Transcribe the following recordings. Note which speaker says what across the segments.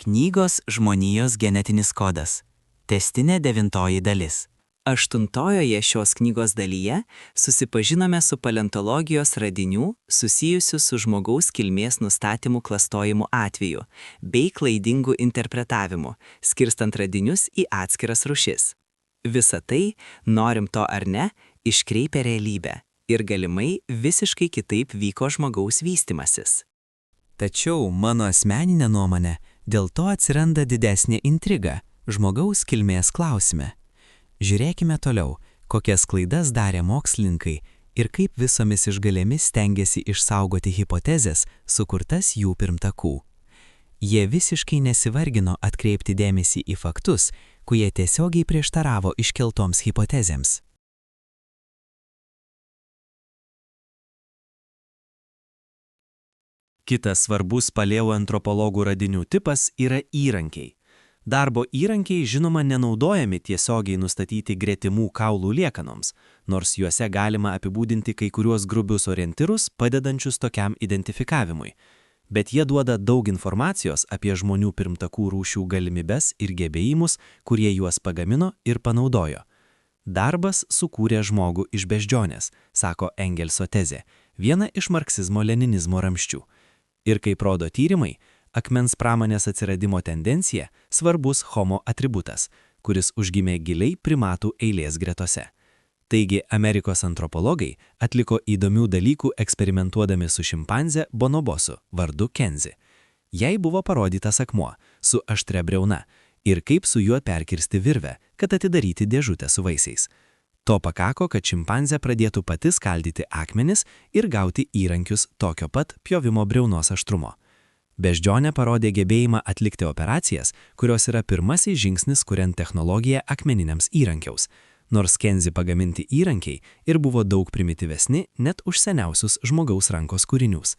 Speaker 1: Knygos Žmonijos genetinis kodas. Tęstinė 9 dalis. 8 šios knygos dalyje susipažinome su paleontologijos radinių susijusių su žmogaus kilmės nustatymų klastojimu atveju bei klaidingų interpretavimu, skirstant radinius į atskiras rūšis. Visa tai, norim to ar ne, iškreipia realybę ir galimai visiškai kitaip vyko žmogaus vystimasis. Tačiau mano asmeninė nuomonė, dėl to atsiranda didesnė intriga žmogaus kilmės klausime. Žiūrėkime toliau, kokias klaidas darė mokslininkai ir kaip visomis išgalėmis stengiasi išsaugoti hipotezes, sukurtas jų pirmtakų. Jie visiškai nesivargino atkreipti dėmesį į faktus, kurie tiesiogiai prieštaravo iškeltoms hipotezėms.
Speaker 2: Kitas svarbus paleoantropologų radinių tipas yra įrankiai. Darbo įrankiai žinoma nenaudojami tiesiogiai nustatyti gretimų kaulų liekanoms, nors juose galima apibūdinti kai kuriuos grubius orientyrus, padedančius tokiam identifikavimui. Bet jie duoda daug informacijos apie žmonių pirmtakų rūšių galimybes ir gebėjimus, kurie juos pagamino ir panaudojo. Darbas sukūrė žmogų iš beždžionės, sako Engelso tezė, viena iš marksizmo-leninizmo ramsčių. Ir kaip rodo tyrimai, akmens pramonės atsiradimo tendencija svarbus homo atributas, kuris užgimė giliai primatų eilės gretose. Taigi Amerikos antropologai atliko įdomių dalykų eksperimentuodami su šimpanze bonobosu vardu Kenzi. Jai buvo parodytas akmuo su aštria briauna ir kaip su juo perkirsti virvę, kad atidaryti dėžutę su vaisiais. To pakako, kad šimpanzė pradėtų pati skaldyti akmenis ir gauti įrankius tokio pat pjovimo briaunos aštrumo. Beždžionė parodė gebėjimą atlikti operacijas, kurios yra pirmasis žingsnis kuriant technologiją akmeniniams įrankiaus, nors Kenzi pagaminti įrankiai ir buvo daug primityvesni net už seniausius žmogaus rankos kūrinius.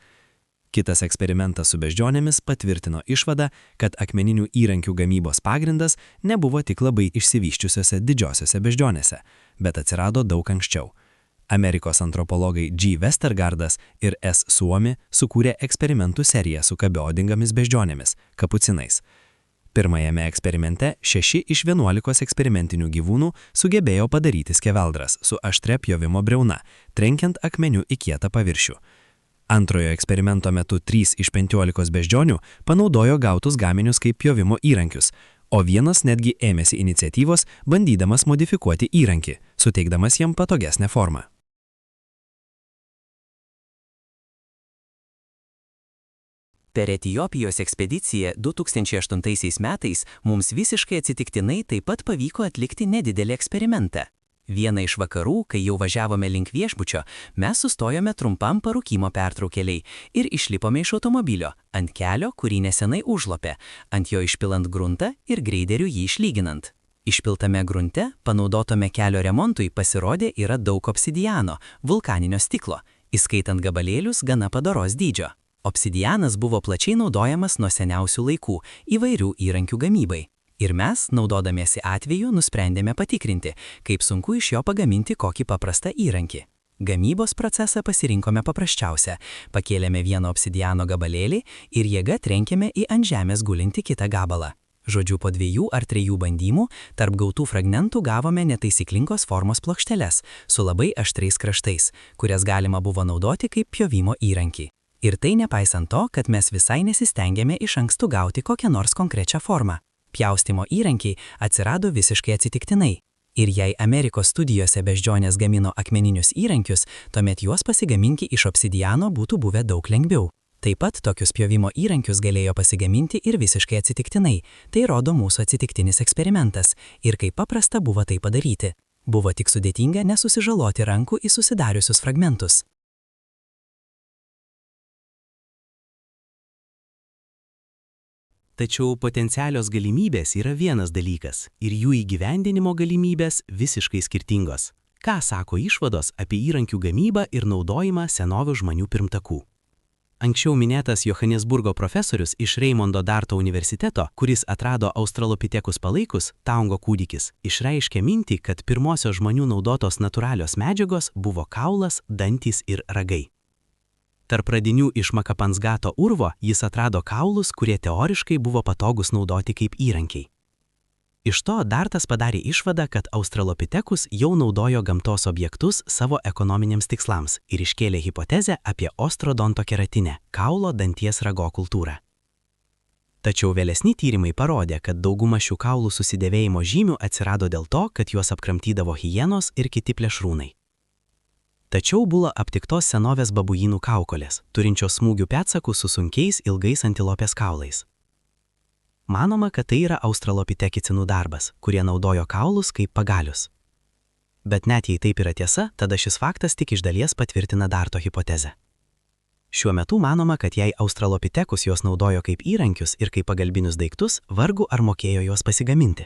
Speaker 2: Kitas eksperimentas su beždžionėmis patvirtino išvadą, kad akmeninių įrankių gamybos pagrindas nebuvo tik labai išsivysčiusiose didžiosiose beždžionėse, bet atsirado daug anksčiau. Amerikos antropologai G. Westergardas ir S. Suomi sukūrė eksperimentų seriją su kabeodingomis beždžionėmis, kapucinais. Pirmajame eksperimente 6 iš 11 eksperimentinių gyvūnų sugebėjo padaryti skeveldras su aštria pjovimo briauna, trenkiant akmeniu į kietą paviršių. Antrojo eksperimento metu 3 iš 15 beždžionių panaudojo gautus gaminius kaip pjovimo įrankius, o vienas netgi ėmėsi iniciatyvos, bandydamas modifikuoti įrankį, suteikdamas jam patogesnę formą.
Speaker 1: Per Etiopijos ekspediciją 2008 metais mums visiškai atsitiktinai taip pat pavyko atlikti nedidelį eksperimentą. Vieną iš vakarų, kai jau važiavome link viešbučio, mes sustojome trumpam parūkymo pertraukėliai ir išlipome iš automobilio, ant kelio, kurį nesenai užlopė, ant jo išpilant gruntą ir greideriu jį išlyginant. Išpiltame grunte, panaudotome kelio remontui, pasirodė yra daug obsidiano, vulkaninio stiklo, įskaitant gabalėlius gana padoros dydžio. Obsidianas buvo plačiai naudojamas nuo seniausių laikų įvairių įrankių gamybai. Ir mes, naudodamiesi atveju, nusprendėme patikrinti, kaip sunku iš jo pagaminti kokį paprastą įrankį. Gamybos procesą pasirinkome paprasčiausią, pakėlėme vieną obsidiano gabalėlį ir jėga trenkėme į ant žemės gulinti kitą gabalą. Žodžiu, po 2 ar 3 bandymų, tarp gautų fragmentų gavome netaisyklingos formos plokšteles su labai aštriais kraštais, kurias galima buvo naudoti kaip pjovimo įrankį. Ir tai nepaisant to, kad mes visai nesistengėme iš anksto gauti kokią nors konkrečią formą. Pjaustimo įrankiai atsirado visiškai atsitiktinai. Ir jei Amerikos studijose beždžionės gamino akmeninius įrankius, tuomet juos pasigaminti iš obsidiano būtų buvę daug lengviau. Taip pat tokius pjovimo įrankius galėjo pasigaminti ir visiškai atsitiktinai. Tai rodo mūsų atsitiktinis eksperimentas. Ir kaip paprasta buvo tai padaryti. Buvo tik sudėtinga nesusižaloti rankų į susidariusius fragmentus.
Speaker 2: Tačiau potencialios galimybės yra vienas dalykas ir jų įgyvendinimo galimybės visiškai skirtingos. Ką sako išvados apie įrankių gamybą ir naudojimą senovių žmonių pirmtakų? Anksčiau minėtas Johannesburgo profesorius iš Reimondo Darto universiteto, kuris atrado australopitekus palaikus, Taungo kūdikis, išreiškė mintį, kad pirmosios žmonių naudotos natūralios medžiagos buvo kaulas, dantys ir ragai.
Speaker 1: Tarp radinių iš Makapansgato urvo jis atrado kaulus, kurie teoriškai buvo patogus naudoti kaip įrankiai. Iš to Dartas padarė išvadą, kad Australopithecus jau naudojo gamtos objektus savo ekonominiams tikslams ir iškėlė hipotezę apie ostrodonto-keratinę kaulo danties rago kultūrą. Tačiau vėlesni tyrimai parodė, kad dauguma šių kaulų susidėvėjimo žymių atsirado dėl to, kad juos apkramtydavo hienos ir kiti plėšrūnai. Tačiau buvo aptiktos senovės babuinų kaukolės, turinčios smūgių pėdsakų su sunkiais ilgais antilopės kaulais. Manoma, kad tai yra australopithekicinų darbas, kurie naudojo kaulus kaip pagalius. Bet net jei taip yra tiesa, tada šis faktas tik iš dalies patvirtina Darto hipotezę. Šiuo metu manoma, kad jei australopithecus juos naudojo kaip įrankius ir kaip pagalbinius daiktus, vargu ar mokėjo juos pasigaminti.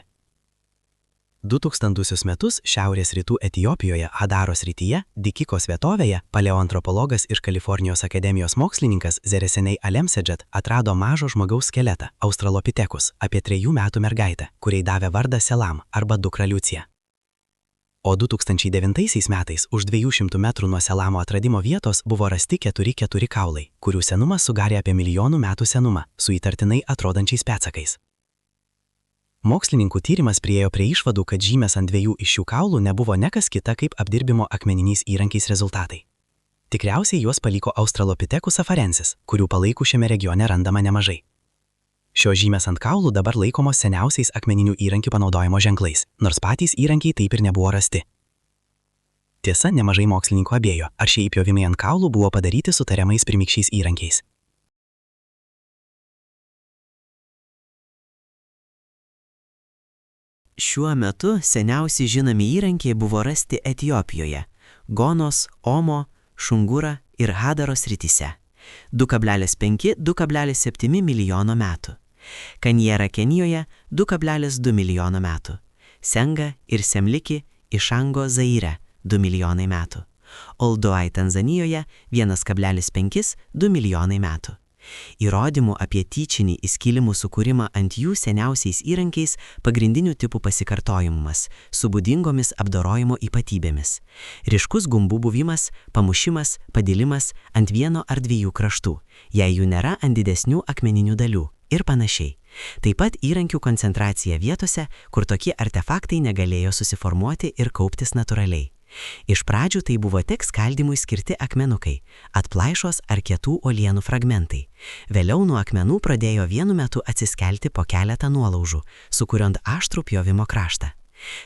Speaker 1: 2000 metus Šiaurės rytų Etiopijoje, Hadaros srityje, Dikikos vietovėje, paleoantropologas ir Kalifornijos akademijos mokslininkas Zeresenei Alemsedžat atrado mažo žmogaus skeletą, Australopithecus, apie 3 metų mergaitę, kuriai davė vardą Selam arba dukra Liucija. O 2009 metais už 200 metrų nuo Selamo atradimo vietos buvo rasti 4 kaulai, kurių senumas sudarė apie milijonų metų senumą, su įtartinai atrodančiais pėdsakais. Mokslininkų tyrimas priėjo prie išvadų, kad žymės ant 2 iš šių kaulų nebuvo nekas kita kaip apdirbimo akmeniniais įrankiais rezultatai. Tikriausiai juos paliko Australopithecus afarensis, kurių palaikų šiame regione randama nemažai. Šios žymės ant kaulų dabar laikomos seniausiais akmeninių įrankių panaudojimo ženklais, nors patys įrankiai taip ir nebuvo rasti. Tiesa, nemažai mokslininkų abėjo, ar šie įpjovimai ant kaulų buvo padaryti su tariamais pirmykščiais įrankiais.
Speaker 3: Šiuo metu seniausi žinomi įrankiai buvo rasti Etiopijoje – Gonos, Omo, Šungura ir Hadaros srityse – 2,5–2,7 milijono metų. Kanjera Kenijoje – 2,2 milijono metų. Senga ir Semliki Išango Zaire – 2 milijonai metų. Oldoai Tanzanijoje – 1,5–2 milijonai metų. Įrodymų apie tyčinį įskilimų sukūrimą ant jų seniausiais įrankiais pagrindinių tipų pasikartojimas su būdingomis apdorojimo ypatybėmis. Ryškus gumbų buvimas, pamušimas, padilimas ant 1 ar 2 kraštų, jei jų nėra ant didesnių akmeninių dalių ir panašiai. Taip pat įrankių koncentracija vietose, kur tokie artefaktai negalėjo susiformuoti ir kauptis natūraliai. Iš pradžių tai buvo tik skaldymui skirti akmenukai, atplaišos ar kietų uolienų fragmentai. Vėliau nuo akmenų pradėjo vienu metu atsiskelti po keletą nuolaužų, sukuriant aštrų pjovimo kraštą.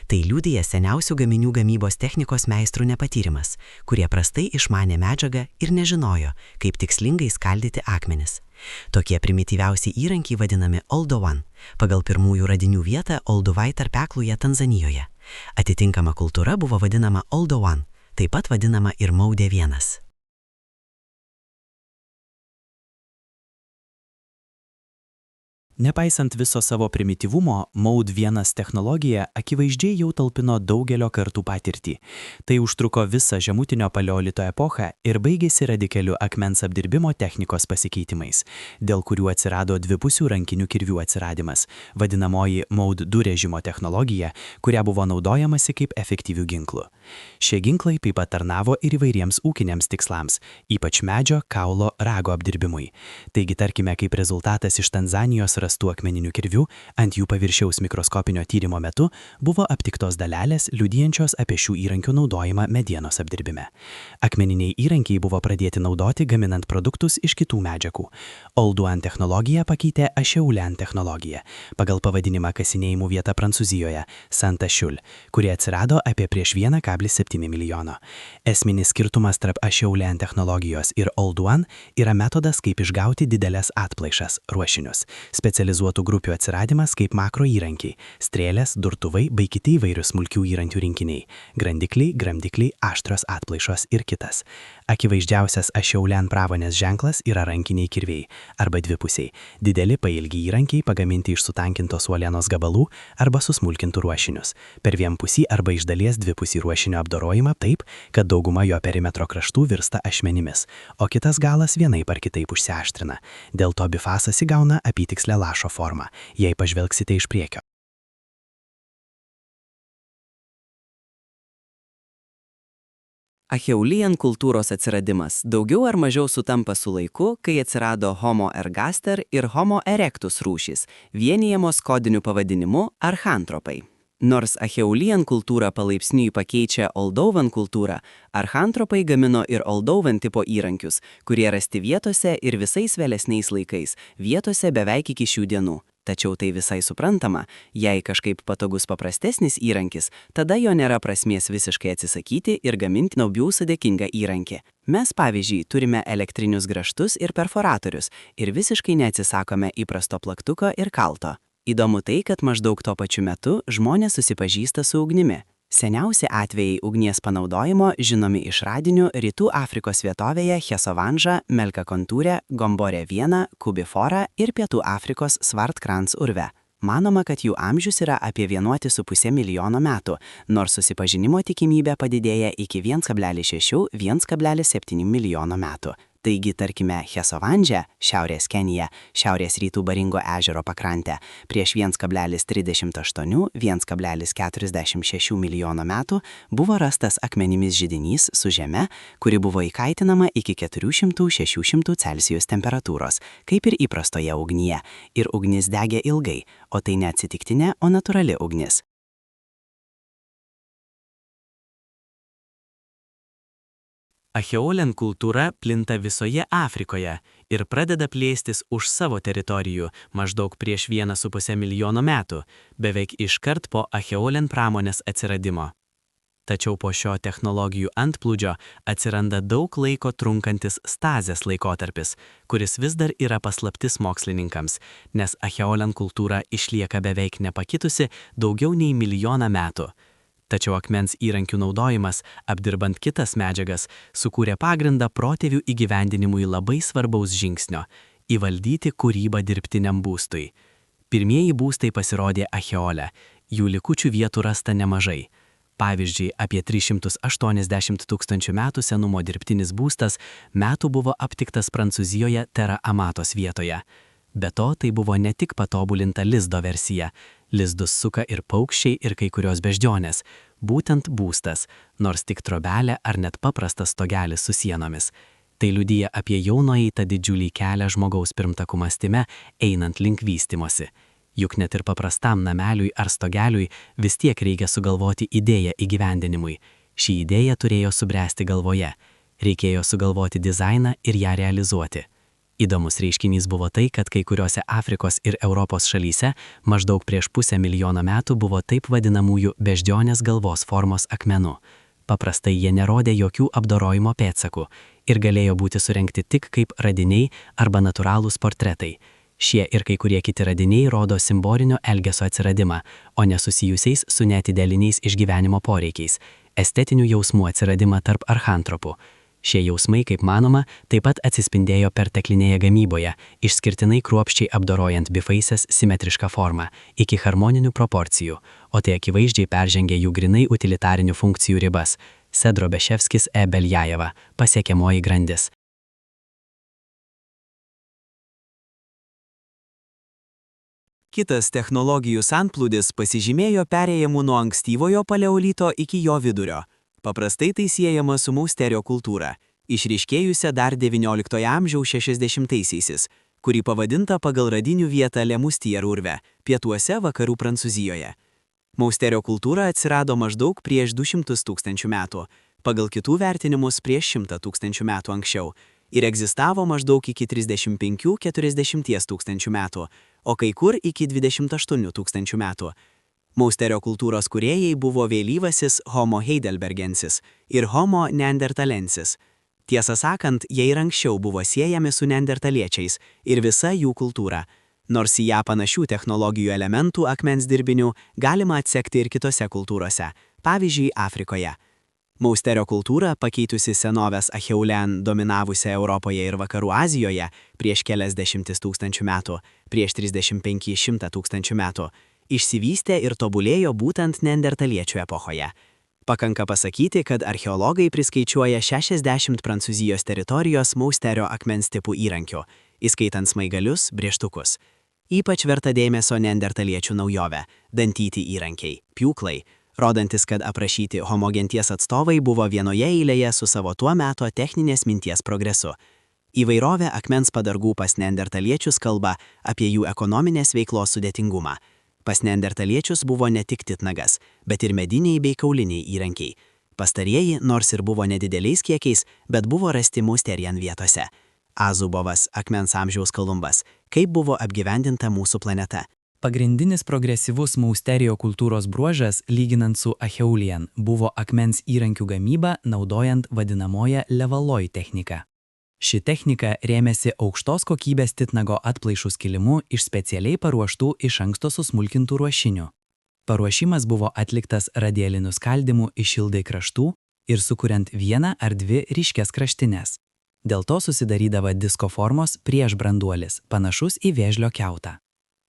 Speaker 3: Tai liudija seniausių gaminių gamybos technikos meistrų nepatyrimas, kurie prastai išmanė medžiagą ir nežinojo, kaip tikslingai skaldyti akmenis. Tokie primityviausi įrankiai vadinami Oldowan, pagal pirmųjų radinių vietą Olduvai tarpekloje Tanzanijoje. Atitinkama kultūra buvo vadinama Oldowan, taip pat vadinama ir Maudė 1.
Speaker 2: Nepaisant viso savo primityvumo, Maud 1 technologija akivaizdžiai jau talpino daugelio kartų patirtį. Tai užtruko visą žemutinio paleolito epochą ir baigėsi radikaliu akmens apdirbimo technikos pasikeitimais, dėl kurių atsirado dvipusių rankinių kirvių atsiradimas, vadinamoji Maud 2 režimo technologija, kuria buvo naudojamasi kaip efektyvių ginklų. Šie ginklai taip pat tarnavo ir įvairiems ūkiniams tikslams, ypač medžio, kaulo, rago apdirbimui. Taigi, tarkime, kaip rezultatas iš Tanzanijos rastų akmeninių kirvių, ant jų paviršiaus mikroskopinio tyrimo metu buvo aptiktos dalelės, liudijančios apie šių įrankių naudojimą medienos apdirbime. Akmeniniai įrankiai buvo pradėti naudoti gaminant produktus iš kitų medžiagų. Oldowan technologija pakeitė Acheulean technologiją, pagal pavadinimą kasinėjimų vieta Prancūzijoje, Saint-Achille, kuri atsirado apie prieš 1,7 milijono. Esminis skirtumas tarp Acheulean technologijos ir Oldowan yra metodas, kaip išgauti didelės atplaišas, ruošinius. Specializuotų grupių atsiradimas kaip makro įrankiai, strėlės, durtuvai bei kiti įvairius smulkių įrankių rinkiniai, grandikliai, gramdikliai, aštrios atplaišos ir kitas. Akivaizdžiausias Acheulean pramonės ženklas yra rankiniai kirviai arba dvipusiai, dideli pailgi įrankiai pagaminti iš sutankintos uolienos gabalų arba susmulkintų ruošinius, per vienpusį arba iš dalies dvipusį ruošinio apdorojimą taip, kad dauguma jo perimetro kraštų virsta ašmenimis, o kitas galas vienaip ar kitaip užsiaštrina. Dėl to bifasas įgauna apytikslę lašo formą, jei pažvelgsite iš priekio.
Speaker 4: Acheulian kultūros atsiradimas daugiau ar mažiau sutampa su laiku, kai atsirado Homo ergaster ir Homo erectus rūšys, vienijamos kodiniu pavadinimu archantropai. Nors Acheulian kultūra palaipsniui pakeičia Oldovan kultūrą, archantropai gamino ir Oldovan tipo įrankius, kurie rasti vietose ir visais vėlesniais laikais, vietose beveik iki šių dienų. Tačiau tai visai suprantama, jei kažkaip patogus paprastesnis įrankis, tada jo nėra prasmės visiškai atsisakyti ir gaminti labiau sudėtingą įrankį. Mes, pavyzdžiui, turime elektrinius grąžtus ir perforatorius ir visiškai neatsisakome įprasto plaktuko ir kalto. Įdomu tai, kad maždaug tuo pačiu metu žmonės susipažįsta su ugnimi. Seniausi atvejai ugnies panaudojimo žinomi iš radinių Rytų Afrikos vietovėje Hesovanža, Melkakontūre, Gombore 1, Kubifora ir Pietų Afrikos Svartkrans urve. Manoma, kad jų amžius yra apie 1,5 milijono metų, nors susipažinimo tikimybė padidėja iki 1,6–1,7 milijono metų. Taigi, tarkime, Hesovanže, Šiaurės Kenija, Šiaurės rytų Baringo ežero pakrantė, prieš 1,38–1,46 milijono metų buvo rastas akmenimis židinys su žeme, kuri buvo įkaitinama iki 400–600 Celsijaus temperatūros, kaip ir įprastoje ugnyje, ir ugnis degė ilgai, o tai neatsitiktinė, o natūrali ugnis.
Speaker 2: Acheulian kultūra plinta visoje Afrikoje ir pradeda plėstis už savo teritorijų maždaug prieš 1,5 milijono metų, beveik iškart po Acheulian pramonės atsiradimo. Tačiau po šio technologijų antplūdžio atsiranda daug laiko trunkantis stazės laikotarpis, kuris vis dar yra paslaptis mokslininkams, nes Acheulian kultūra išlieka beveik nepakitusi daugiau nei milijoną metų. Tačiau akmens įrankių naudojimas, apdirbant kitas medžiagas, sukūrė pagrindą protėvių įgyvendinimui labai svarbaus žingsnio – įvaldyti kūrybą dirbtiniam būstui. Pirmieji būstai pasirodė Acheole, jų likučių vietų rasta nemažai. Pavyzdžiui, apie 380 000 metų senumo dirbtinis būstas metų buvo aptiktas Prancūzijoje Terra Amatos vietoje. Be to, tai buvo ne tik patobulinta lizdo versija. Lizdus suka ir paukščiai ir kai kurios beždžionės. Būtent būstas, nors tik trobelė ar net paprastas stogelis su sienomis. Tai liudija apie jau nueitą didžiulį kelią žmogaus pirmtakų mąstyme, einant link vystymosi. Juk net ir paprastam nameliui ar stogeliui vis tiek reikia sugalvoti idėją įgyvendinimui. Ši idėja turėjo subręsti galvoje. Reikėjo sugalvoti dizainą ir ją realizuoti. Įdomus reiškinys buvo tai, kad kai kuriuose Afrikos ir Europos šalyse maždaug prieš 500 000 metų buvo taip vadinamųjų beždžionės galvos formos akmenų. Paprastai jie nerodė jokių apdorojimo pėdsakų ir galėjo būti surengti tik kaip radiniai arba natūralūs portretai. Šie ir kai kurie kiti radiniai rodo simbolinio elgesio atsiradimą, o nesusijusiais su neatideliniais išgyvenimo poreikiais, estetinių jausmų atsiradimą tarp archantropų. Šie jausmai, kaip manoma, taip pat atsispindėjo perteklinėje gamyboje, išskirtinai kruopščiai apdorojant bifaisės simetrišką formą, iki harmoninių proporcijų, o tai akivaizdžiai peržengė jų grinai utilitarinių funkcijų ribas. Sedro Beševskis Beljajeva, pasiekiamoji grandis.
Speaker 4: Kitas technologijų antplūdis pasižymėjo perėjimu nuo ankstyvojo paleolito iki jo vidurio. Paprastai tai siejama su Mausterio kultūra, išryškėjusia dar XIX amžiaus 60-aisiais, kuri pavadinta pagal radinių vietą Lemustier urve, pietuose vakarų Prancūzijoje. Mausterio kultūra atsirado maždaug prieš 200 000 metų, pagal kitų vertinimus prieš 100 000 metų anksčiau, ir egzistavo maždaug iki 35–40 000 metų, o kai kur iki 28 000 metų. Mausterio kultūros kūrėjai buvo vėlyvasis Homo heidelbergensis ir Homo neandertalensis. Tiesą sakant, jie ir anksčiau buvo siejami su neandertaliečiais ir visa jų kultūra, nors į ją panašių technologijų elementų akmens dirbinių galima atsekti ir kitose kultūrose, pavyzdžiui, Afrikoje. Mausterio kultūra, pakeitusi senovės Acheulean dominavusią Europoje ir Vakarų Azijoje prieš keliasdešimtis tūkstančių metų, prieš 35–100 000 metų, išsivystė ir tobulėjo būtent neandertaliečių epochoje. Pakanka pasakyti, kad archeologai priskaičiuoja 60 Prancūzijos teritorijos Mausterio akmens tipų įrankių, įskaitant smaigalius, brėžtukus. Ypač verta dėmesio neandertaliečių naujovė – dantyti įrankiai, pjūklai, rodantis, kad aprašyti homo genties atstovai buvo vienoje eilėje su savo tuo meto techninės minties progresu. Įvairovė akmens padargų pas neandertaliečius kalba apie jų ekonominės veiklos sudėtingumą. Pas neandertaliečius buvo ne tik titnagas, bet ir mediniai bei kauliniai įrankiai. Pastarieji, nors ir buvo nedideliais kiekiais, bet buvo rasti Mousterian vietose. Azubovas, akmens amžiaus Kolumbas, kaip buvo apgyvendinta mūsų planeta.
Speaker 5: Pagrindinis progresyvus Mousterio kultūros bruožas, lyginant su Acheulian, buvo akmens įrankių gamyba naudojant vadinamoją levaloj techniką. Ši technika rėmėsi aukštos kokybės titnago atplaišų skilimu iš specialiai paruoštų iš anksto susmulkintų ruošinių. Paruošimas buvo atliktas radialiniu skaldimu iš šildai kraštų ir sukuriant vieną ar dvi ryškias kraštines. Dėl to susidarydavo disko formos prieš branduolis, panašus į vėžlio kiautą.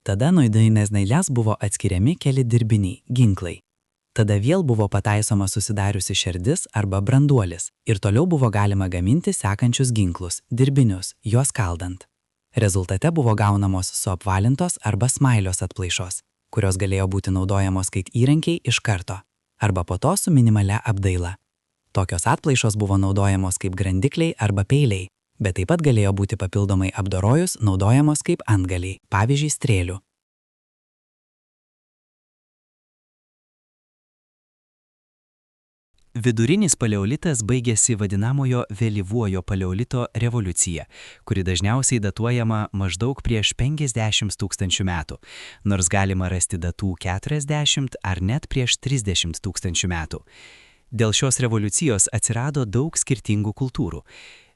Speaker 5: Tada nuo įdainės nailės buvo atskiriami keli dirbiniai, ginklai. Tada vėl buvo pataisoma susidariusi šerdis arba branduolis ir toliau buvo galima gaminti sekančius ginklus, dirbinius, juos kaldant. Rezultate buvo gaunamos suapvalintos arba smailios atplaišos, kurios galėjo būti naudojamos kaip įrankiai iš karto, arba po to su minimalia apdaila. Tokios atplaišos buvo naudojamos kaip grandikliai arba peiliai, bet taip pat galėjo būti papildomai apdorojus naudojamos kaip antgaliai, pavyzdžiui, strėlių.
Speaker 2: Vidurinis paleolitas baigėsi vadinamojo vėlyvuojo paleolito revoliucija, kuri dažniausiai datuojama maždaug prieš 50 000 metų, nors galima rasti datų 40 ar net prieš 30 000 metų. Dėl šios revoliucijos atsirado daug skirtingų kultūrų.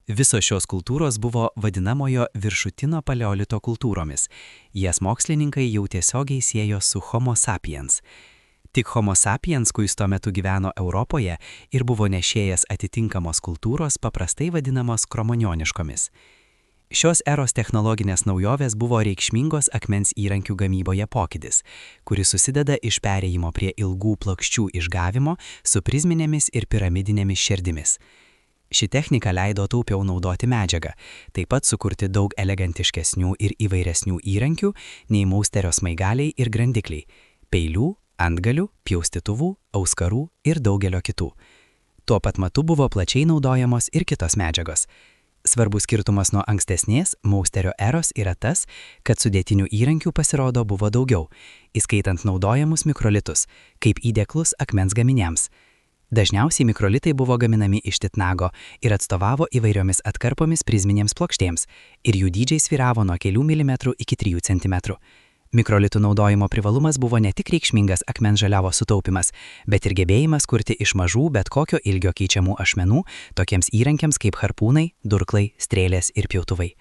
Speaker 2: Visos šios kultūros buvo vadinamojo viršutinio paleolito kultūromis. Jas mokslininkai jau tiesiogiai siejo su Homo sapiens. Tik Homo sapiens, kuris tuo metu gyveno Europoje ir buvo nešėjas atitinkamos kultūros, paprastai vadinamos kromanioniškomis. Šios eros technologinės naujovės buvo reikšmingos akmens įrankių gamyboje pokytis, kuris susideda iš perėjimo prie ilgų plokščių išgavimo su prizminėmis ir piramidinėmis šerdimis. Ši technika leido taupiau naudoti medžiagą, taip pat sukurti daug elegantiškesnių ir įvairesnių įrankių nei Mousterio smaigaliai ir grandikliai, peilių, antgalių, pjaustytuvų, auskarų ir daugelio kitų. Tuo pat metu buvo plačiai naudojamos ir kitos medžiagos. Svarbus skirtumas nuo ankstesnės Mousterio eros yra tas, kad sudėtinių įrankių pasirodo buvo daugiau, įskaitant naudojamus mikrolitus, kaip įdėklus akmens gaminiams. Dažniausiai mikrolitai buvo gaminami iš titnago ir atstovavo įvairiomis atkarpomis prizminėms plokštėms ir jų dydžiai svyravo nuo kelių milimetrų iki 3 centimetrų. Mikrolitų naudojimo privalumas buvo ne tik reikšmingas akmens žaliavos sutaupimas, bet ir gebėjimas kurti iš mažų bet kokio ilgio keičiamų ašmenų tokiems įrankiams kaip harpūnai, durklai, strėlės ir pjautuvai.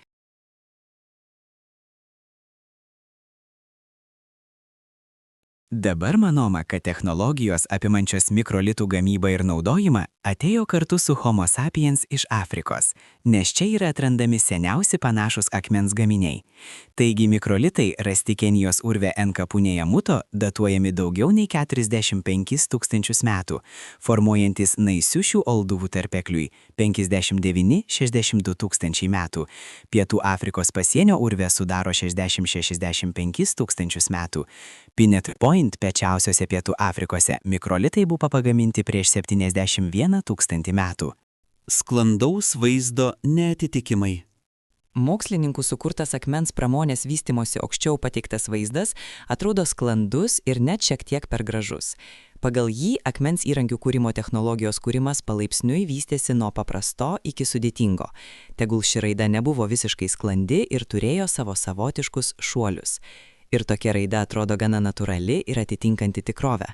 Speaker 4: Dabar manoma, kad technologijos apimančios mikrolitų gamybą ir naudojimą atėjo kartu su Homo sapiens iš Afrikos, nes čia yra atrandami seniausi panašus akmens gaminiai. Taigi mikrolitai rasti Kenijos urve Enkapunėje Muto datuojami daugiau nei 45 000 metų, formuojantis naisių šių olduvų tarpekliui 59–62 000 metų. Pietų Afrikos pasienio urve sudaro 60–65 000 metų. Pinnet Point piečiausiose Pietų Afrikose mikrolitai buvo pagaminti prieš 71 000 metų.
Speaker 2: Sklandaus vaizdo neatitikimai.
Speaker 6: Mokslininkų sukurtas akmens pramonės vystimosi aukščiau pateiktas vaizdas atrodo sklandus ir net šiek tiek per gražus. Pagal jį akmens įrankių kūrimo technologijos kūrimas palaipsniui vystėsi nuo paprasto iki sudėtingo. Tegul ši raida nebuvo visiškai sklandi ir turėjo savo savotiškus šuolius. Ir tokia raida atrodo gana natūrali ir atitinkanti tikrovę.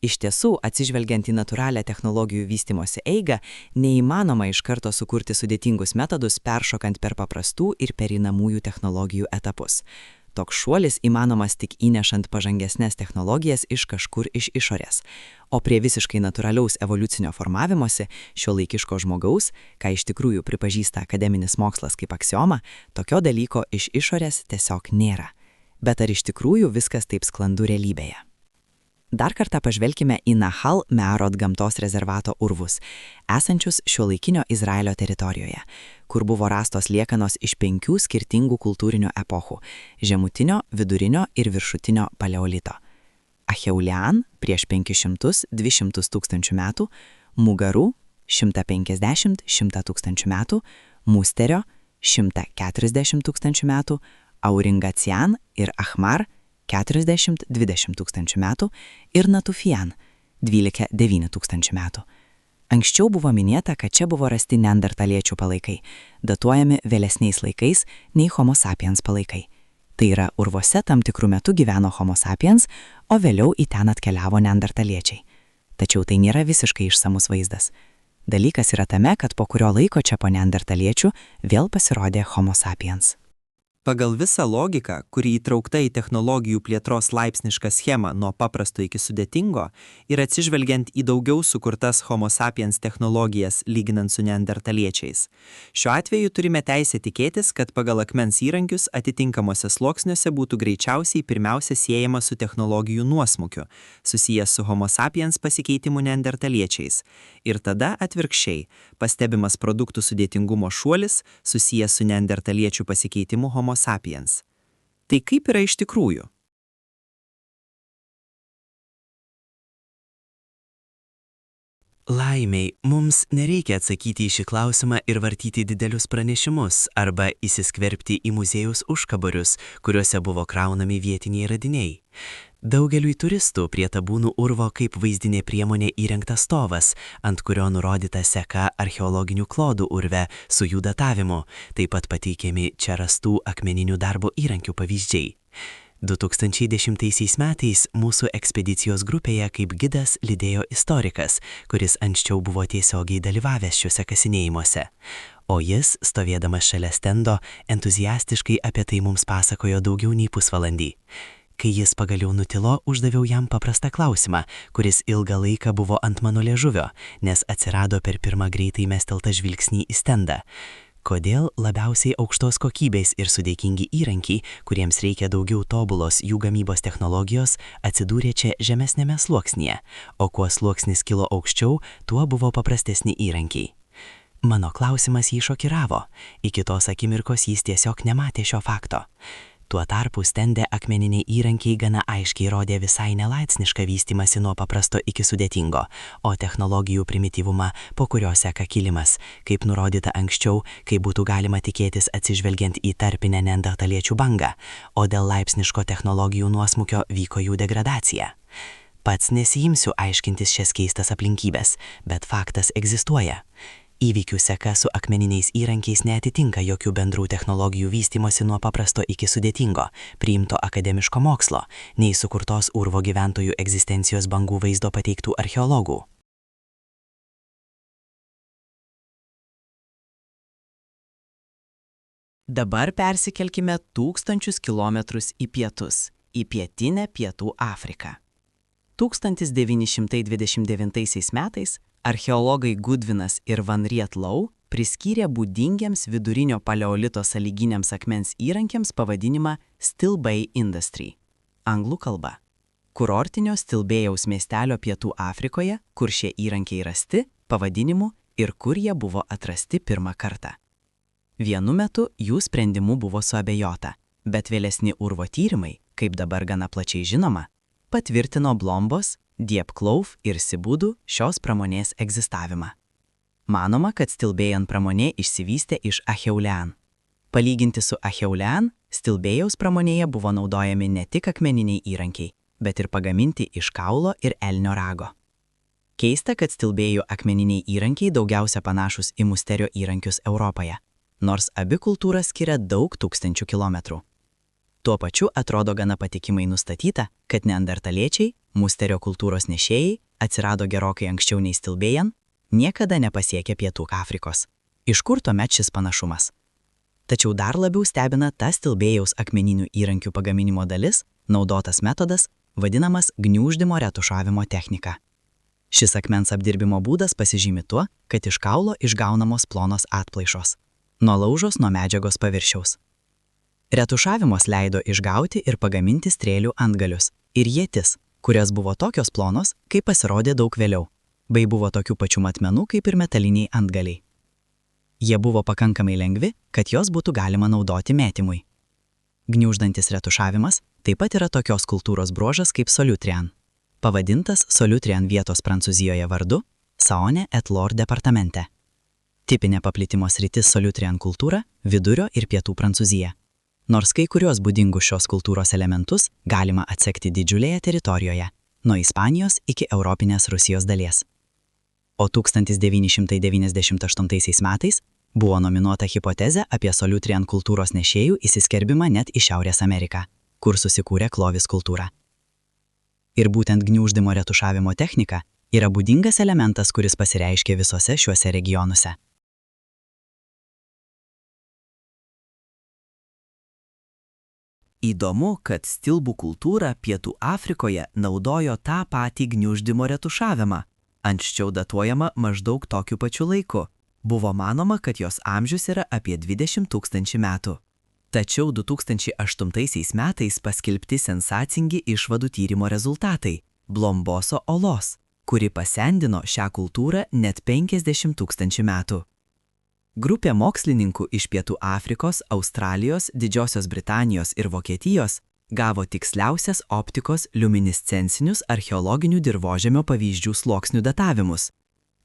Speaker 6: Iš tiesų, atsižvelgiant į natūralią technologijų vystimosi eigą, neįmanoma iš karto sukurti sudėtingus metodus, peršokant per paprastų ir pereinamųjų technologijų etapus. Toks šuolis įmanomas tik įnešant pažangesnes technologijas iš kažkur iš išorės. O prie visiškai natūraliaus evoliucinio formavimosi šiuolaikiško žmogaus, ką iš tikrųjų pripažįsta akademinis mokslas kaip aksiomą, tokio dalyko iš išorės tiesiog nėra. Bet ar iš tikrųjų viskas taip sklandu realybėje? Dar kartą pažvelkime į Nahal Mearot gamtos rezervato urvus, esančius šiuolaikinio Izraelio teritorijoje, kur buvo rastos liekanos iš 5 skirtingų kultūrinių epochų – žemutinio, vidurinio ir viršutinio paleolito. Acheulean prieš 500–200 tūkstančių metų, Mugarų 150–100 tūkstančių metų, Musterio 140 tūkstančių metų, Aurignacian ir Ahmar 40–20 tūkstančių metų ir Natufian 12–9 tūkstančių metų. Anksčiau buvo minėta, kad čia buvo rasti neandertaliečių palaikai, datuojami vėlesniais laikais nei Homo sapiens palaikai. Tai yra urvuose tam tikrų metų gyveno Homo sapiens, o vėliau į ten atkeliavo neandertaliečiai. Tačiau tai nėra visiškai išsamus vaizdas. Dalykas yra tame, kad po kurio laiko čia po neandertaliečių vėl pasirodė Homo sapiens.
Speaker 2: Pagal visą logiką, kuri įtraukta į technologijų plėtros laipsnišką schemą nuo paprasto iki sudėtingo ir atsižvelgiant į daugiau sukurtas Homo sapiens technologijas lyginant su neandertaliečiais. Šiuo atveju turime teisę tikėtis, kad pagal akmens įrankius atitinkamuose sluoksniuose būtų greičiausiai pirmiausia siejama su technologijų nuosmukiu, susijęs su Homo sapiens pasikeitimu neandertaliečiais. Ir tada atvirkščiai, pastebimas produktų sudėtingumo šuolis susijęs su neandertaliečių pasikeitimu Homo sapiens. Tai kaip yra iš tikrųjų?
Speaker 3: Laimiai, mums nereikia atsakyti į šį klausimą ir vartyti didelius pranešimus arba įsiskverbti į muziejaus užkaborius, kuriuose buvo kraunami vietiniai radiniai. Daugeliui turistų prie Tabūnų urvo kaip vaizdinė priemonė įrengtas stovas, ant kurio nurodyta seka archeologinių klodų urve su jų datavimu, taip pat pateikiami čia rastų akmeninių darbo įrankių pavyzdžiai. 2010 metais mūsų ekspedicijos grupėje kaip gidas lydėjo istorikas, kuris anksčiau buvo tiesiogiai dalyvavęs šiuose kasinėjimuose. O jis, stovėdamas šalia stendo, entuziastiškai apie tai mums pasakojo daugiau nei pusvalandį. Kai jis pagaliau nutilo, uždaviau jam paprastą klausimą, kuris ilgą laiką buvo ant mano liežuvio, nes atsirado per pirmą greitai mesteltą žvilgsnį į stendą. Kodėl labiausiai aukštos kokybės ir sudėtingi įrankiai, kuriems reikia daugiau tobulos jų gamybos technologijos, atsidūrė čia žemesnėme sluoksnyje, o kuo sluoksnis kilo aukščiau, tuo buvo paprastesni įrankiai. Mano klausimas jį šokiravo, iki tos akimirkos jis tiesiog nematė šio fakto. Tuo tarpu stende akmeniniai įrankiai gana aiškiai rodė visai nelaipsnišką vystymąsi nuo paprasto iki sudėtingo, o technologijų primityvumą, po kurio seka kilimas, kaip nurodyta anksčiau, kai būtų galima tikėtis atsižvelgiant į tarpinę neandertaliečių bangą, o dėl laipsniško technologijų nuosmukio vyko jų degradacija. Pats nesiimsiu aiškintis šias keistas aplinkybės, bet faktas egzistuoja. Įvykių seka su akmeniniais įrankiais neatitinka jokių bendrų technologijų vystymosi nuo paprasto iki sudėtingo, priimto akademiško mokslo, nei sukurtos urvo gyventojų egzistencijos bangų vaizdo pateiktų archeologų. Dabar persikelkime 1000 kilometrus į pietus, į pietinę Pietų Afriką. 1929 metais archeologai Goodwinas ir Van Rietlau priskyrė būdingiems vidurinio paleolito sąlyginiams akmens įrankiams pavadinimą Still Bay Industry, anglų kalba. Kurortinio Stilbėjaus miestelio Pietų Afrikoje, kur šie įrankiai rasti, pavadinimu ir kur jie buvo atrasti pirmą kartą. Vienu metu jų sprendimu buvo suabejota, bet vėlesni urvo tyrimai, kaip dabar gana plačiai žinoma, patvirtino Blombos, Diepklauf ir Sibudų šios pramonės egzistavimą. Manoma, kad Stilbėjan pramonė išsivystė iš Acheulean. Palyginti su Acheulean, Stilbėjaus pramonėje buvo naudojami ne tik akmeniniai įrankiai, bet ir pagaminti iš kaulo ir elnio rago. Keista, kad Stilbėjų akmeniniai įrankiai daugiausia panašus į Musterio įrankius Europoje, nors abi kultūras skiria daug tūkstančių kilometrų. Tuo pačiu atrodo gana patikimai nustatyta, kad neandertaliečiai, Musterio kultūros nešėjai, atsirado gerokai anksčiau nei Stilbėjan, niekada nepasiekė Pietų Afrikos. Iš kur tuomet šis panašumas? Tačiau dar labiau stebina ta Stilbėjaus akmeninių įrankių pagaminimo dalis, naudotas metodas, vadinamas gniuždymo retušavimo technika. Šis akmens apdirbimo būdas pasižymi tuo, kad iš kaulo išgaunamos plonos atplaišos, nuo laužos nuo medžiagos paviršiaus. Retušavimas leido išgauti ir pagaminti strėlių antgalius ir ietis, kurios buvo tokios plonos, kaip pasirodė daug vėliau, bei buvo tokių pačių matmenų kaip ir metaliniai antgaliai. Jie buvo pakankamai lengvi, kad jos būtų galima naudoti mėtymui. Gniuždantis retušavimas taip pat yra tokios kultūros bruožas kaip solutrian,
Speaker 7: pavadintas Solutrien vietos Prancūzijoje vardu Saone et Loire departamente. Tipinė paplitimo sritis Solutrien kultūra – vidurio ir pietų Prancūzija. Nors kai kurios būdingus šios kultūros elementus galima atsekti didžiulėje teritorijoje, nuo Ispanijos iki Europinės Rusijos dalies. O 1998 metais buvo nominuota hipotezė apie Solutrien kultūros nešėjų įsiskverbimą net į Šiaurės Ameriką, kur susikūrė Clovis kultūra. Ir būtent gniuždymo retušavimo technika yra būdingas elementas, kuris pasireiškia visose šiuose regionuose.
Speaker 3: Įdomu, kad stilbų kultūra Pietų Afrikoje naudojo tą patį gniuždymo retušavimą. Anksčiau datuojama maždaug tokiu pačiu laiku. Buvo manoma, kad jos amžius yra apie 20 000 metų. Tačiau 2008 metais paskelbti sensacingi išvadų tyrimo rezultatai – Blomboso olos, kuri pasendino šią kultūrą net 50 000 metų. Grupė mokslininkų iš Pietų Afrikos, Australijos, Didžiosios Britanijos ir Vokietijos gavo tiksliausias optikos liuminiscencinius archeologinių dirvožemio pavyzdžių sluoksnių datavimus,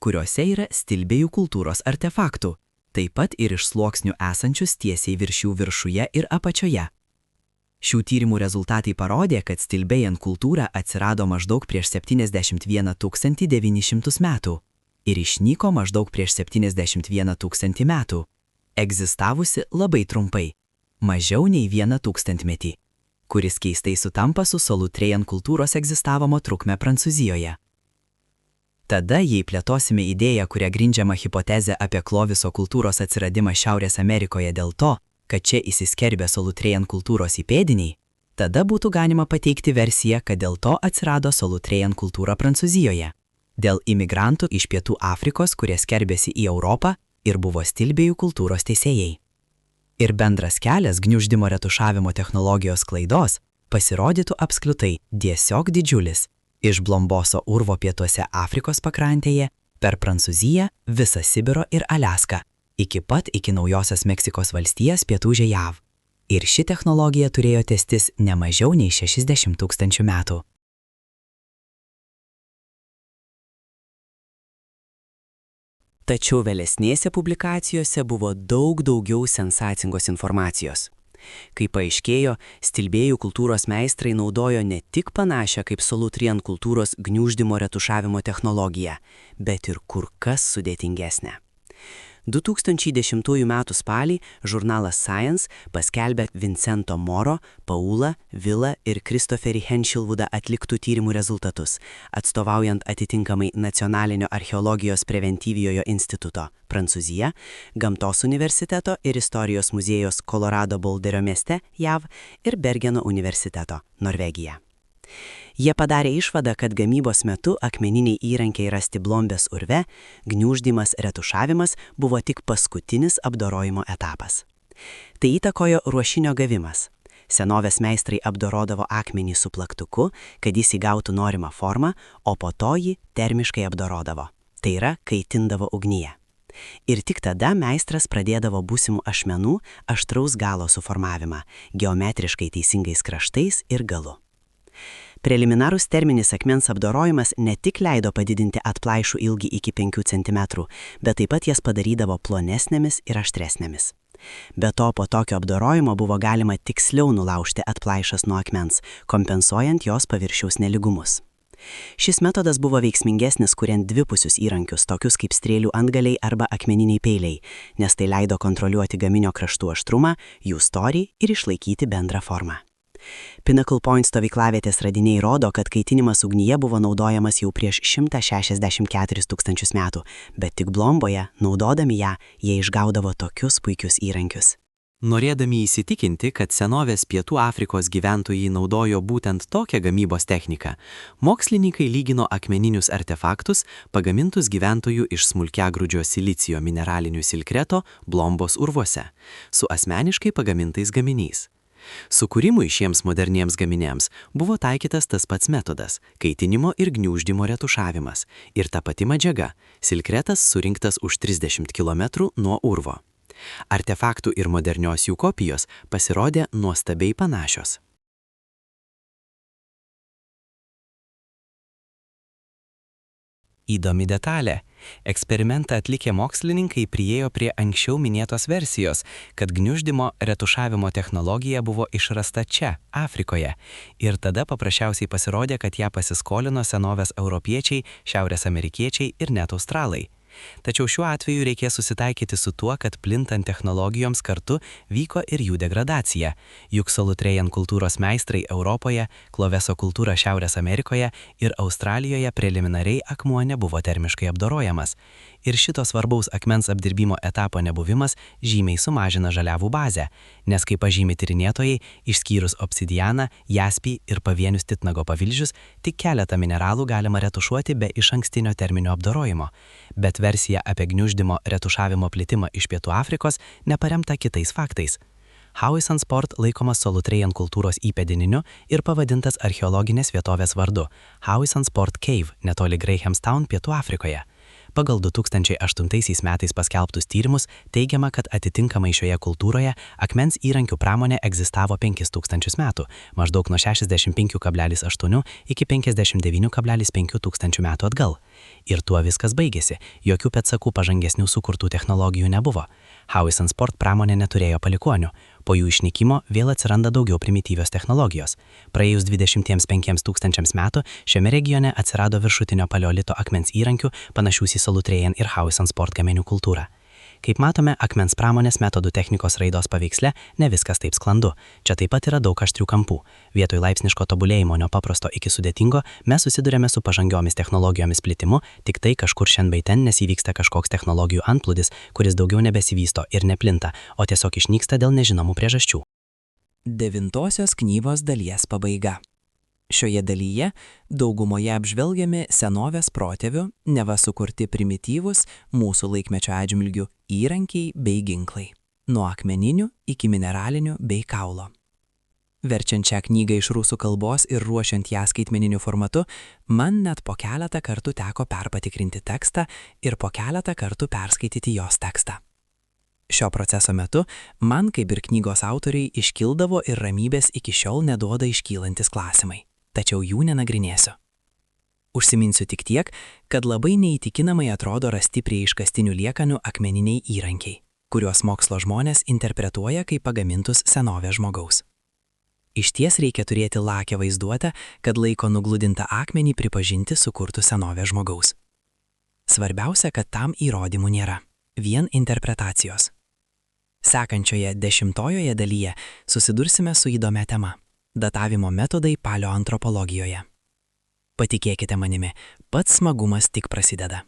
Speaker 3: kuriuose yra stilbėjų kultūros artefaktų, taip pat ir iš sluoksnių esančius tiesiai virš jų viršuje ir apačioje. Šių tyrimų rezultatai parodė, kad stilbėjant kultūra atsirado maždaug prieš 71 900 metų ir išnyko maždaug prieš 71 000 metų, egzistavusi labai trumpai, mažiau nei 1000 metį, kuris keistai sutampa su Solutrien kultūros egzistavimo trukme Prancūzijoje. Tada, jei plėtosime idėją, kuria grindžiama hipotezė apie Cloviso kultūros atsiradimą Šiaurės Amerikoje dėl to, kad čia įsiskerbė Solutrien kultūros įpėdiniai, tada būtų galima pateikti versiją, kad dėl to atsirado Solutrien kultūra Prancūzijoje. Dėl imigrantų iš Pietų Afrikos, kurie skerbėsi į Europą ir buvo stilbėjų kultūros teisėjai. Ir bendras kelias gniuždymo retušavimo technologijos klaidos pasirodytų apskritai tiesiog didžiulis – iš Blomboso urvo pietuose Afrikos pakrantėje, per Prancūziją, visą Sibiro ir Aliaską, iki Naujosios Meksikos valstijas pietų JAV. Ir ši technologija turėjo tęstis ne mažiau nei 60 000 metų.
Speaker 1: Tačiau vėlesnėse publikacijose buvo daug daugiau sensacingos informacijos. Kaip paaiškėjo, stilbėjų kultūros meistrai naudojo ne tik panašią kaip Solutrien kultūros gniuždymo retušavimo technologiją, bet ir kur kas sudėtingesnę. 2010 m. spalį žurnalas Science paskelbė Vincento Moro, Paula, Vila ir Christopherį Henschelwoodą atliktų tyrimų rezultatus, atstovaujant atitinkamai Nacionalinio archeologijos preventyviojo instituto Prancūzija, Gamtos universiteto ir Istorijos muziejos Colorado Boulderio mieste JAV ir Bergeno universiteto Norvegija. Jie padarė išvadą, kad gamybos metu akmeniniai įrankiai rasti Blombės urve, gniuždymas, retušavimas buvo tik paskutinis apdorojimo etapas. Tai įtakojo ruošinio gavimas. Senovės meistrai apdorodavo akmenį su plaktuku, kad jis įgautų norimą formą, o po to jį termiškai apdorodavo. Tai yra, kaitindavo ugnyje. Ir tik tada meistras pradėdavo būsimų ašmenų aštraus galo suformavimą, geometriškai teisingais kraštais ir galu. Preliminarus terminis akmens apdorojimas ne tik leido padidinti atplaišų ilgį iki 5 cm, bet taip pat jas padarydavo plonesnėmis ir aštresnėmis. Be to, po tokio apdorojimo buvo galima tiksliau nulaužti atplaišas nuo akmens, kompensuojant jos paviršiaus nelygumus. Šis metodas buvo veiksmingesnis, kuriant dvipusius įrankius, tokius kaip strėlių antgaliai arba akmeniniai peiliai, nes tai leido kontroliuoti gaminio kraštų aštrumą, jų storį ir išlaikyti bendrą formą. Pinnacle Point stovyklavietės radiniai rodo, kad kaitinimas ugnyje buvo naudojamas jau prieš 164 000 metų, bet tik Blomboje, naudodami ją, jie išgaudavo tokius puikius įrankius.
Speaker 2: Norėdami įsitikinti, kad senovės Pietų Afrikos gyventojai naudojo būtent tokią gamybos techniką, mokslininkai lygino akmeninius artefaktus, pagamintus gyventojų iš smulkiagrūdžio silicijo mineralinių silkreto Blombos urvuose, su asmeniškai pagamintais gaminiais. Sukūrimui šiems moderniems gaminiams buvo taikytas tas pats metodas – kaitinimo ir gniuždymo retušavimas ir ta pati medžiaga – silkretas surinktas už 30 km nuo urvo. Artefaktų ir modernios jų kopijos pasirodė nuostabiai panašios.
Speaker 1: Įdomi detalė. Eksperimentą atlikę mokslininkai priėjo prie anksčiau minėtos versijos, kad gniuždymo retušavimo technologija buvo išrasta čia, Afrikoje. Ir tada paprasčiausiai pasirodė, kad ją pasiskolino senovės europiečiai, šiaurės amerikiečiai ir net australai. Tačiau šiuo atveju reikės susitaikyti su tuo, kad plintant technologijoms kartu vyko ir jų degradacija. Juk Solutrejan kultūros meistrai Europoje, Kloveso kultūra Šiaurės Amerikoje ir Australijoje preliminariai akmuo nebuvo termiškai apdorojamas. Ir šito svarbaus akmens apdirbimo etapo nebuvimas žymiai sumažina žaliavų bazę, nes kaip pažymi tyrinėtojai, išskyrus obsidianą, jaspį ir pavienius titnago pavilžius, tik keletą mineralų galima retušuoti be išankstinio terminio apdorojimo. Bet versija apie gniuždymo retušavimo plitimą iš Pietų Afrikos neparemta kitais faktais. Howison-Sport laikomas Solutrejan kultūros įpėdiniu ir pavadintas archeologinės vietovės vardu Howison-Sport Cave netoli Grahamstown, Pietų Afrikoje. Pagal 2008 metais paskelbtus tyrimus teigiama, kad atitinkamai šioje kultūroje akmens įrankių pramonė egzistavo 5000 metų, maždaug nuo 65,8 iki 59,5 tūkstančių metų atgal. Ir tuo viskas baigėsi, jokių pėdsakų pažangesnių sukurtų technologijų nebuvo. Howison-Sport pramonė neturėjo palikuonių. Po jų išnykimo vėl atsiranda daugiau primityvios technologijos. Praėjus 25 tūkstančiams metų šiame regione atsirado viršutinio paleolito akmens įrankių panašių į Solutrejan ir Howison-Sport gaminių kultūrą. Kaip matome, akmens pramonės metodų technikos raidos paveiksle ne viskas taip sklandu. Čia taip pat yra daug aštrių kampų. Vietoj laipsniško tobulėjimo nuo paprasto iki sudėtingo mes susidurėme su pažangiomis technologijomis plitimu, tik tai kažkur šiandien bei ten nesivyksta kažkoks technologijų antplūdis, kuris daugiau nebesivysto ir neplinta, o tiesiog išnyksta dėl nežinomų priežasčių.
Speaker 6: 9 knygos dalies pabaiga. Šioje dalyje daugumoje apžvelgiami senovės protėvių, neva sukurti primityvūs mūsų laikmečio atžvilgių įrankiai bei ginklai, nuo akmeninių iki mineralinių bei kaulo. Verčiant šią knygą iš rusų kalbos ir ruošiant ją skaitmeniniu formatu, man net po keletą kartų teko perpatikrinti tekstą ir po keletą kartų perskaityti jos tekstą. Šio proceso metu man, kaip ir knygos autoriai, iškildavo ir ramybės iki šiol neduoda iškylantis klausimai. Tačiau jų nenagrinėsiu. Užsiminsiu tik tiek, kad labai neįtikinamai atrodo rasti prie iškastinių liekanų akmeniniai įrankiai, kuriuos mokslo žmonės interpretuoja kaip pagamintus senovės žmogaus. Išties reikia turėti lakią vaizduotę, kad laiko nugludintą akmenį pripažinti sukurtų senovės žmogaus. Svarbiausia, kad tam įrodymų nėra, vien interpretacijos. Sekančioje 10 dalyje susidursime su įdomia tema. Datavimo metodai paleoantropologijoje. Patikėkite manimi, pats smagumas tik prasideda.